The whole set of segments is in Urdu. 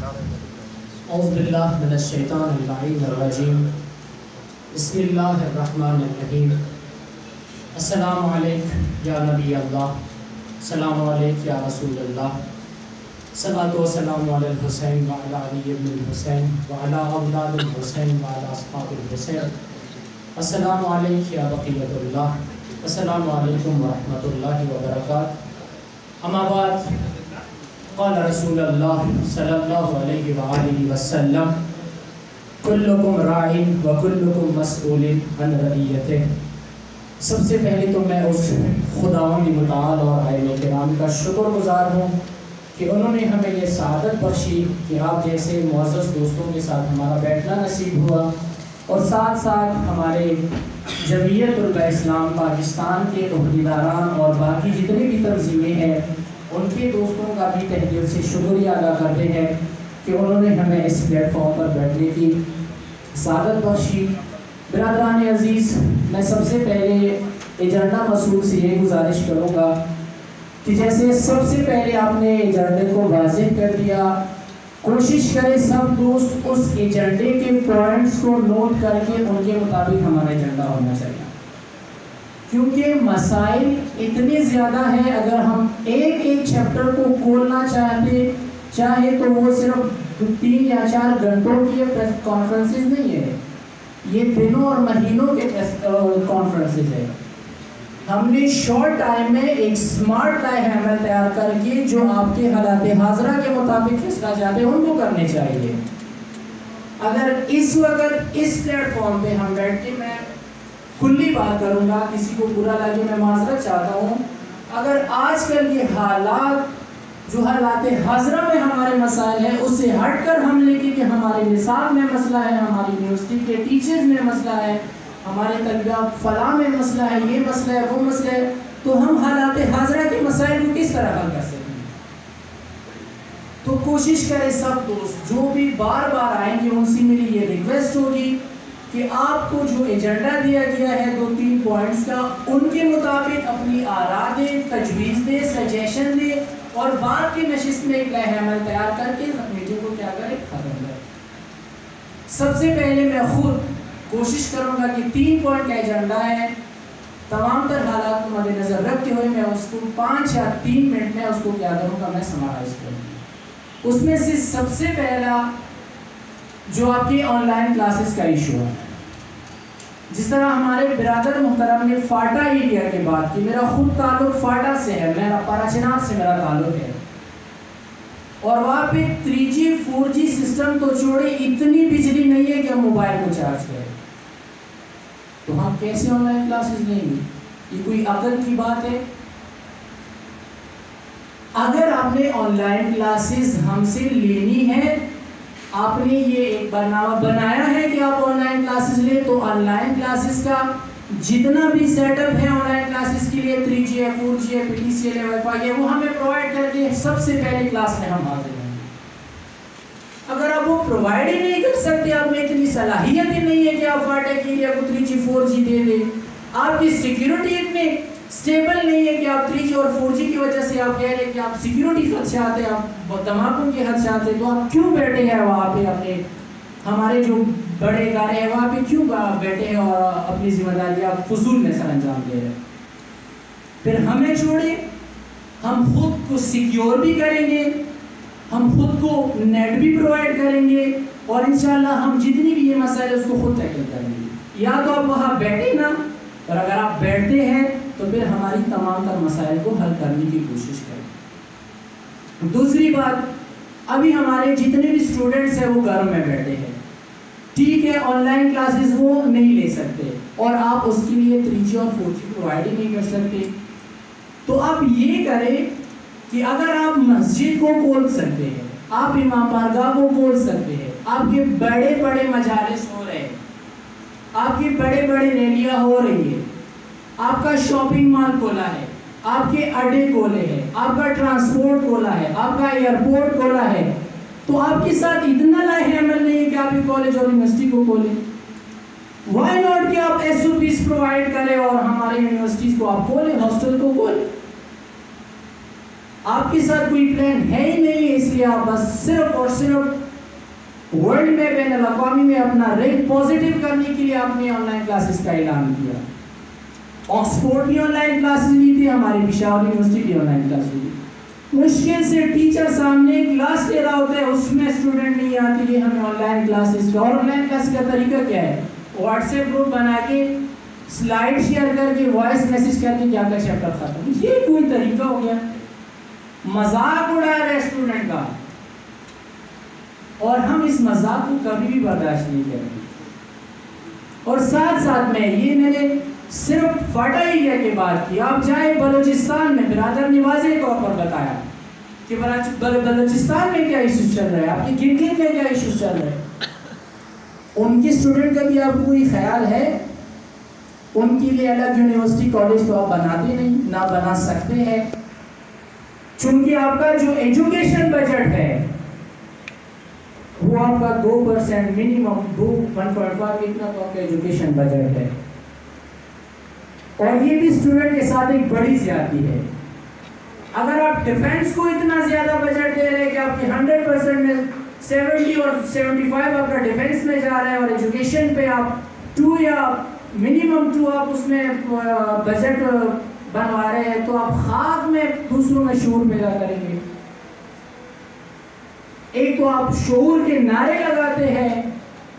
اعوذ باللہ من الشیطان اللعین الرجیم بسم اللہ الرحمن الرحیم السلام علیکم یا نبی اللہ، السلام علیکم یا رسول اللہ، صلاۃ و سلام علی الحسین وعلی علی ابن الحسین وعلی اولاد الحسین وعلی اصحاب الحسین، السلام علیکم یا بقیۃ اللہ، السلام علیکم ورحمۃ اللہ وبرکاتہ۔ اما بعد، قال رسول اللہ صلی اللہ علیہ وآلہ وسلم کلکم راعٍ وکلکم مسئول عن رعیتہ۔ سب سے پہلے تو میں اس خداوند متعال اور ائمہ کرام کا شکر گزار ہوں کہ انہوں نے ہمیں یہ سعادت بخشی کہ آپ جیسے معزز دوستوں کے ساتھ ہمارا بیٹھنا نصیب ہوا، اور ساتھ ساتھ ہمارے جمعیت علماء اسلام پاکستان کے عہدیداران اور باقی جتنے بھی تنظیمیں ہیں ان کے دوستوں کا بھی تہ دل سے شکریہ ادا کرتے ہیں کہ انہوں نے ہمیں اس پلیٹ فارم پر بیٹھنے کی سعادت بخشی۔ برادران عزیز، میں سب سے پہلے ایجنڈا مسعود سے یہ گزارش کروں گا کہ جیسے سب سے پہلے آپ نے ایجنڈے کو واضح کر دیا، کوشش کریں سب دوست اس ایجنڈے کے پوائنٹس کو نوٹ کر کے ان کے مطابق ہمارا ایجنڈا ہونا چاہیے، کیونکہ مسائل اتنے زیادہ ہیں۔ اگر ہم ایک چیپٹر کو کھولنا چاہے تو وہ صرف 3 یا 4 گھنٹوں کی کانفرنسز نہیں ہے، یہ دنوں اور مہینوں کے کانفرنسز ہے۔ ہم نے شارٹ ٹائم میں ایک سمارٹ لائف عمل تیار کر کے جو آپ کے حالات حاضرہ کے مطابق فیصلہ چاہتے ہیں ان کو کرنے چاہیے۔ اگر اس وقت اس پلیٹ فارم پہ ہم بیٹھ کے، میں کھلی بات کروں گا، کسی کو برا لگے میں معذرت چاہتا ہوں، اگر آج کل یہ حالات جو حالات حاضرہ میں ہمارے مسائل ہیں اس سے ہٹ کر ہم لے کے کہ ہمارے نصاب میں مسئلہ ہے، ہماری یونیورسٹی کے ٹیچرز میں مسئلہ ہے، ہمارے طلبہ فلاں میں مسئلہ ہے، یہ مسئلہ ہے، وہ مسئلہ ہے، تو ہم حالات حاضرہ کے مسائل کو کس طرح حل کر سکتے ہیں؟ تو کوشش کریں سب دوست جو بھی بار بار آئیں گے ان سے میری یہ ریکویسٹ ہوگی کہ آپ کو جو ایجنڈا دیا گیا ہے 2-3 پوائنٹس کا، ان کے مطابق اپنی آراء دیں، تجویز دیں، سجیشن دیں، اور بعد کی نشست میں ایک لائحہ عمل تیار کر کے میٹنگ کو کیا کریں، ختم کریں۔ سب سے پہلے میں خود کوشش کروں گا کہ 3 پوائنٹ کا ایجنڈا ہے، تمام تر حالات کو مد نظر رکھتے ہوئے میں اس کو 5 یا 3 منٹ میں اس کو کیا کروں گا، میں سمرائز کروں۔ اس میں سے سب سے پہلا جو آپ کی آن لائن کلاسز کا ایشو ہے، جس طرح ہمارے برادر محترم نے فاٹا ایریا کے بات کی، میرا خود تعلق فاٹا سے ہے، میرا پاراچنار سے میرا تعلق ہے، اور وہاں پہ 3G 4G سسٹم تو چھوڑے اتنی بجلی نہیں ہے کہ ہم موبائل کو چارج کریں، تو ہم کیسے آن لائن کلاسز لیں گے؟ یہ کوئی عقل کی بات ہے؟ اگر آپ نے آن لائن کلاسز ہم سے لینی ہے، آپ نے یہ ایک برنامہ بنایا ہے کہ آپ آن لائن کلاسز لیں، تو آن لائن کلاسز کا جتنا بھی سیٹ اپ ہے آن لائن کلاسز کے لیے 3G ہے، 4G ہے، PTCL ہے، وائی فائی ہے، وہ ہمیں پرووائڈ کر کے سب سے پہلے کلاس میں ہم حاضر ہیں۔ اگر آپ وہ پرووائڈ ہی نہیں کر سکتے، آپ میں اتنی صلاحیت ہی نہیں ہے کہ آپ فاٹا کے ایریا کو 3G 4G دے دیں، آپ کی سیکیورٹی اتنی سٹیبل نہیں ہے کہ آپ 3G اور 4G کی وجہ سے آپ کہہ رہے ہیں کہ آپ سیکیورٹی خدشات ہیں، آپ دھماکوں کے خدشات ہیں، تو آپ کیوں بیٹھے ہیں وہاں پہ اپنے ہمارے جو بڑے ادارے ہیں وہاں پہ کیوں بیٹھے ہیں اور اپنی ذمہ داری آپ فضول میں سر انجام دے رہے ہیں؟ پھر ہمیں چھوڑیں، ہم خود کو سیکیور بھی کریں گے، ہم خود کو نیٹ بھی پرووائڈ کریں گے، اور انشاءاللہ ہم جتنی بھی یہ مسائل اس کو خود ٹیکل کریں گے۔ یا تو آپ وہاں بیٹھیں نا، اور اگر آپ بیٹھتے ہیں تو پھر ہماری تمام تر مسائل کو حل کرنے کی کوشش کریں۔ دوسری بات، ابھی ہمارے جتنے بھی اسٹوڈنٹس ہیں وہ گھر میں بیٹھے ہیں، ٹھیک ہے، آن لائن کلاسز وہ نہیں لے سکتے، اور آپ اس کے لیے 3G اور 4G پرووائڈ ہی نہیں کر سکتے، تو آپ یہ کریں کہ اگر آپ مسجد کو کھول سکتے ہیں، آپ امام بارگاہ کو کھول سکتے ہیں، آپ کے بڑے بڑے مجالس ہو رہے ہیں، آپ کی بڑے بڑے ریلیاں ہو رہی ہیں، آپ کا شاپنگ مال کھولا ہے، آپ کے اڈے کھولے ہیں، آپ کا ٹرانسپورٹ کھولا ہے، آپ کا ایئرپورٹ کھولا ہے، تو آپ کے ساتھ اتنا لائحہ عمل نہیں ہے کہ آپ کالج اور یونیورسٹی کو کھولیں۔ وائی ناٹ کہ آپ SOPs پرووائڈ کریں اور ہمارے یونیورسٹیز کو آپ کھولیں، ہاسٹل کو کھولیں۔ آپ کے ساتھ کوئی پلان ہے ہی نہیں، اس لیے آپ بس صرف اور صرف ورلڈ میں بین الاقوامی میں اپنا رینک پازیٹیو کرنے کے لیے آپ نے آن لائن کلاسز کا اعلان کیا۔ آکسفورڈ بھی آن لائن کلاسز لی تھی، ہماری پشاور یونیورسٹی بھی آن لائن کلاسز لی۔ مشکل سے ٹیچر سامنے کلاس لے رہا ہوتا ہے، اس میں اسٹوڈنٹ نہیں آتی کہ ہمیں آن لائن کلاسز کا، اور آن لائن کلاس کا طریقہ کیا ہے؟ واٹس ایپ گروپ بنا کے سلائڈ شیئر کر کے وائس میسج کر کے کیا کا چیپٹر ختم۔ یہ کوئی طریقہ ہو گیا؟ مذاق اڑا رہے اسٹوڈنٹ کا، اور ہم اس مذاق کو کبھی بھی برداشت نہیں کریں گے۔ اور ساتھ ساتھ میں یہ میں نے صرف فاٹا ایریا کی بات کی، آپ جائیں بلوچستان میں، برادر نوازی کے طور پر بتایا کہ بلوچستان میں کیا ایشوز چل رہے ہیں، آپ کی گلگت میں کیا ایشوز چل رہے ہیں، ان کی اسٹوڈنٹ کا بھی آپ کو کوئی خیال ہے؟ ان کے لیے الگ یونیورسٹی کالج تو آپ بناتے نہیں، نہ بنا سکتے ہیں، چونکہ آپ کا جو ایجوکیشن بجٹ ہے وہ آپ کا 2% منیمم 1.5 اتنا تو آپ کا ایجوکیشن بجٹ ہے، اور یہ بھی اسٹوڈنٹ کے ساتھ ایک بڑی زیادتی ہے۔ اگر آپ ڈیفینس کو اتنا زیادہ بجٹ دے رہے ہیں کہ آپ کی 100% میں 70 اور 75 آپ کا ڈیفینس میں جا رہا ہے، اور ایجوکیشن پہ آپ 2 یا منیمم 2 آپ اس میں بجٹ بنوا رہے ہیں، تو آپ خاک میں دوسروں میں شعور پیدا کریں گے۔ ایک تو آپ شعور کے نعرے لگاتے ہیں،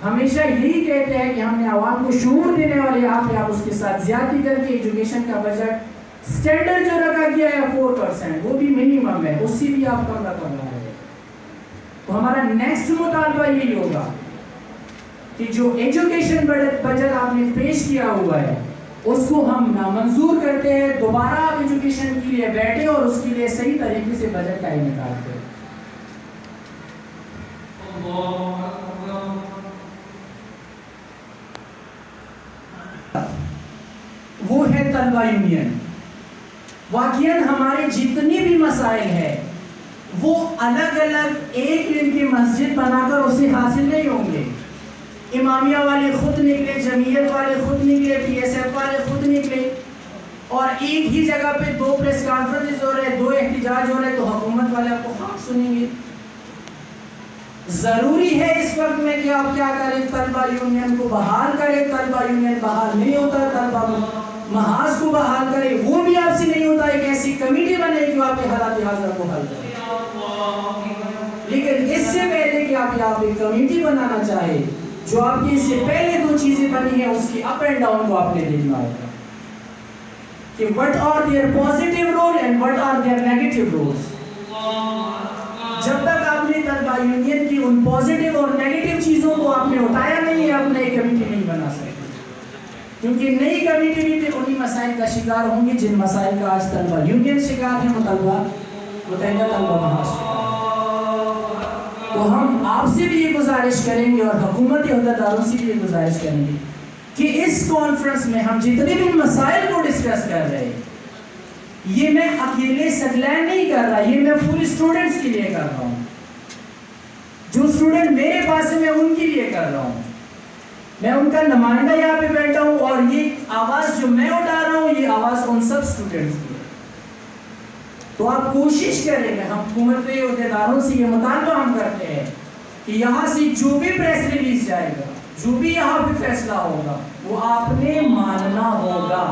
ہمیشہ یہی کہتے ہیں کہ ہم نے عوام کو شعور دینے والے، یہاں پہ آپ اس کے ساتھ زیادتی کر کے ایجوکیشن کا بجٹ سٹینڈرڈ جو رکھا گیا ہے 4%، وہ بھی منیمم ہے، اس سے بھی آپ کم رقم لا رہے ہیں۔ تو ہمارا نیکسٹ مطالبہ یہی ہوگا کہ جو ایجوکیشن بجٹ آپ نے پیش کیا ہوا ہے اس کو ہم نامنظور کرتے ہیں، دوبارہ آپ ایجوکیشن کے لیے بیٹھے اور اس کے لیے صحیح طریقے سے بجٹ کا انعقاد کریں۔ وہ ہے طلبہ یونین۔ واقعاً ہمارے جتنی بھی مسائل ہیں وہ الگ الگ ایک دن کی مسجد بنا کر اسے حاصل نہیں ہوں گے۔ امامیہ والے خود نکلے، جمعیت والے خود نکلے، پی ایس ایف والے خود نکلے، اور ایک ہی جگہ پہ 2 پریس کانفرنس ہو رہے، 2 احتجاج ہو رہے، تو حکومت والے آپ کو خاک سنیں گے۔ ضروری ہے اس وقت میں کہ آپ کیا کریں، طلبہ یونین کو بحال کریں۔ طلبہ یونین بحال نہیں ہوتا، طلبہ محاذ کو بحال کرے، وہ بھی آپ سے نہیں ہوتا۔ ایک ایسی کمیٹی بنے جو آپ کے حالات حاضر کو حل کرے، لیکن اس سے پہلے کہ آپ یہاں پہ کمیٹی بنانا چاہے، جو آپ کی اس سے پہلے 2 چیزیں بنی ہیں اس کی اپ اینڈ ڈاؤن کو آپ نے دیکھنا ہوگا کہ what are their positive role and what are their negative roles۔ جب تک آپ نے طلبہ یونین کی ان پازیٹیو اور نیگیٹو چیزوں کو آپ نے اٹھایا نہیں ہے، آپ نئی کمیٹی نہیں بنا سکتے، کیونکہ نئی کمیٹی بھی انہی مسائل کا شکار ہوں گے جن مسائل کا آج طلبہ یونین شکار ہے، متحدہ طلبہ محاذ شکار۔ تو ہم آپ سے بھی یہ گزارش کریں گے اور حکومت عہدیداروں سے بھی یہ گزارش کریں گے کہ اس کانفرنس میں ہم جتنے بھی مسائل کو ڈسکس کر رہے ہیں، یہ میں اکیلے سٹلین نہیں کر رہا، یہ میں پوری اسٹوڈنٹس کے لیے کر رہا ہوں۔ جو اسٹوڈنٹ میرے پاس ہے میں ان کے لیے کر رہا ہوں، میں ان کا نمائندہ یہاں پہ بیٹھا ہوں، اور یہ آواز جو میں اٹھا رہا ہوں یہ آواز ان سب اسٹوڈنٹس کی ہے۔ تو آپ کوشش کریں گے، ہم حکومت کے عہدیداروں سے یہ مطالبہ ہم کرتے ہیں کہ یہاں سے جو بھی پریس ریلیز جائے گا، جو بھی یہاں پہ فیصلہ ہوگا وہ آپ نے ماننا ہوگا،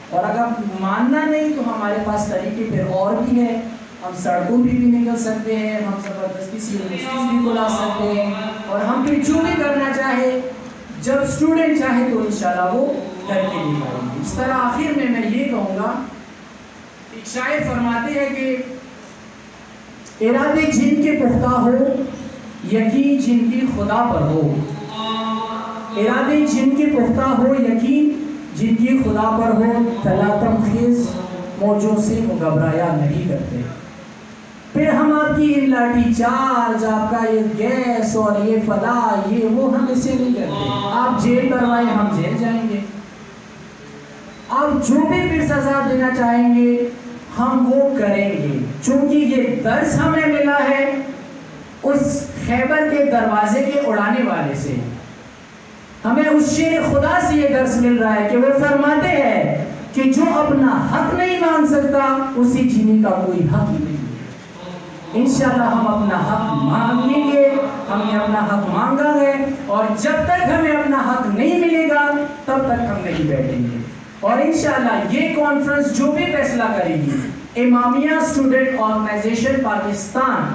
اور اگر ماننا نہیں تو ہمارے پاس طریقے پھر اور بھی ہیں، ہم سڑکوں بھی نکل سکتے ہیں، ہم زبردستی سی یونیورسٹیز بھی بلا سکتے ہیں، اور ہم پھر جو بھی کرنا چاہے جب اسٹوڈنٹ چاہے تو انشاءاللہ وہ کر کے دکھائیں گے۔ اس طرح آخر میں یہ کہوں گا، ایک شاعر فرماتے ہیں کہ ارادے جن کے پختہ ہو، یقین جن کی خدا پر ہو۔ ارادے جن کے پختہ ہو، یقین جن کی خدا پر ہو، تلاطم خیز موجوں سے وہ گھبرایا نہیں کرتے۔ پھر ہم آپ کی ان لاٹھی چارج، آپ کا یہ گیس اور یہ فدا یہ وہ ہم اسے نہیں کرتے۔ آپ جیل بھروائیں، ہم جیل جائیں گے، آپ جو بھی پھر سزا دینا چاہیں گے ہم وہ کریں گے، چونکہ یہ درس ہمیں ملا ہے اس خیبر کے دروازے کے اڑانے والے سے، ہمیں اس شیر خدا سے یہ درس مل رہا ہے کہ وہ فرماتے ہیں کہ جو اپنا حق نہیں مان سکتا اسی جینے کا کوئی حق نہیں ہے۔ انشاءاللہ ہم اپنا حق مانگیں گے، ہم نے اپنا حق مانگا ہے، اور جب تک ہمیں اپنا حق نہیں ملے گا تب تک ہم نہیں بیٹھیں گے۔ اور انشاءاللہ یہ کانفرنس جو بھی فیصلہ کرے گی، امامیہ اسٹوڈنٹ آرگنائزیشن پاکستان،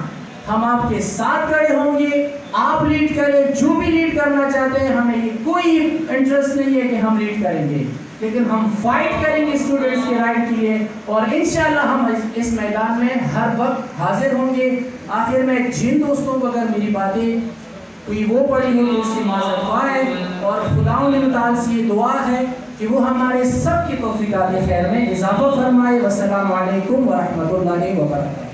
ہم آپ کے ساتھ کھڑے ہوں گے۔ آپ لیڈ کریں، جو بھی لیڈ کرنا چاہتے ہیں، ہمیں کوئی انٹرسٹ نہیں ہے کہ ہم لیڈ کریں گے، لیکن ہم فائٹ کریں گے اسٹوڈنٹس کے رائٹ کے لیے، اور انشاءاللہ ہم اس میدان میں ہر وقت حاضر ہوں گے۔ آخر میں جن دوستوں کو اگر میری باتیں کوئی وہ پڑھی ہو تو اس کی معذرت خواہ ہے، اور خداوند متعال سے یہ دعا ہے کہ وہ ہمارے سب کی توفیقات خیر میں اضافہ فرمائے۔ والسلام علیکم ورحمۃ اللہ وبرکاتہ۔